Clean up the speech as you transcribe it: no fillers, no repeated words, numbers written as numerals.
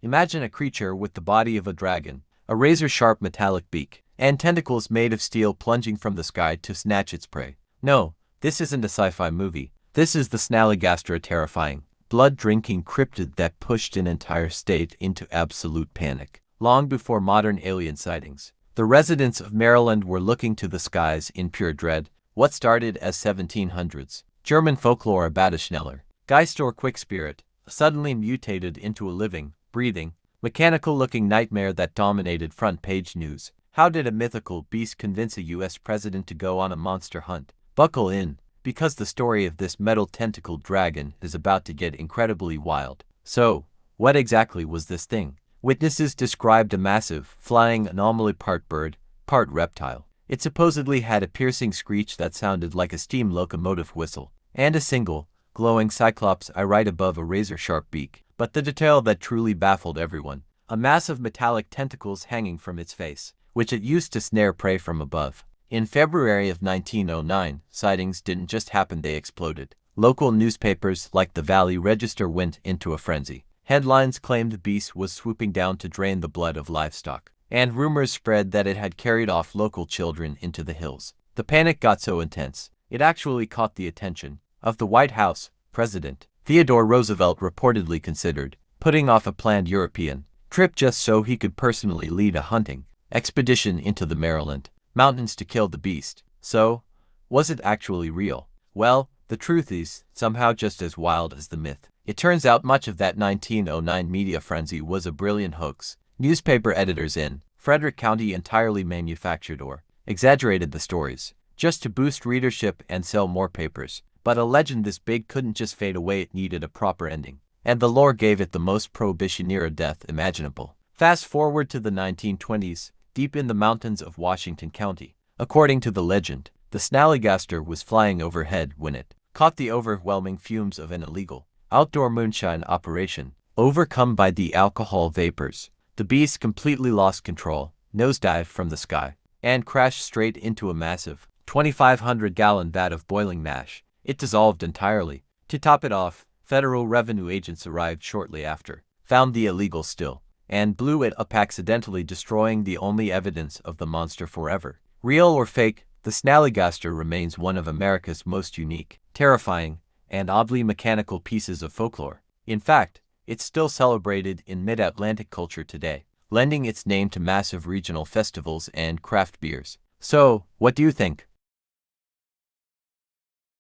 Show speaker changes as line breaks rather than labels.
Imagine a creature with the body of a dragon, a razor-sharp metallic beak, and tentacles made of steel plunging from the sky to snatch its prey. No, this isn't a sci-fi movie. This is the Snallygaster, a terrifying, blood-drinking cryptid that pushed an entire state into absolute panic. Long before modern alien sightings, the residents of Maryland were looking to the skies in pure dread. What started as 1700s German folklore about a Snallygaster or quick spirit suddenly mutated into a living, breathing, mechanical-looking nightmare that dominated front-page news. How did a mythical beast convince a US president to go on a monster hunt? Buckle in, because the story of this metal-tentacled dragon is about to get incredibly wild. So, what exactly was this thing? Witnesses described a massive, flying anomaly, part bird, part reptile. It supposedly had a piercing screech that sounded like a steam locomotive whistle, and a single, glowing cyclops eye right above a razor-sharp beak. But the detail that truly baffled everyone: a mass of metallic tentacles hanging from its face, which it used to snare prey from above. In February of 1909, sightings didn't just happen, they exploded. Local newspapers like the Valley Register went into a frenzy. Headlines claimed the beast was swooping down to drain the blood of livestock, and rumors spread that it had carried off local children into the hills. The panic got so intense, it actually caught the attention of the White House. President Theodore Roosevelt reportedly considered putting off a planned European trip just so he could personally lead a hunting expedition into the Maryland mountains to kill the beast. So, was it actually real? Well, the truth is somehow just as wild as the myth. It turns out much of that 1909 media frenzy was a brilliant hoax. Newspaper editors in Frederick County entirely manufactured or exaggerated the stories just to boost readership and sell more papers. But a legend this big couldn't just fade away, it needed a proper ending. And the lore gave it the most Prohibition-era death imaginable. Fast forward to the 1920s, deep in the mountains of Washington County. According to the legend, the Snallygaster was flying overhead when it caught the overwhelming fumes of an illegal outdoor moonshine operation. Overcome by the alcohol vapors, the beast completely lost control, nosedived from the sky, and crashed straight into a massive 2,500-gallon vat of boiling mash. It dissolved entirely. To top it off, federal revenue agents arrived shortly after, found the illegal still, and blew it up, accidentally destroying the only evidence of the monster forever. Real or fake, the Snallygaster remains one of America's most unique, terrifying, and oddly mechanical pieces of folklore. In fact, it's still celebrated in mid-Atlantic culture today, lending its name to massive regional festivals and craft beers. So, what do you think?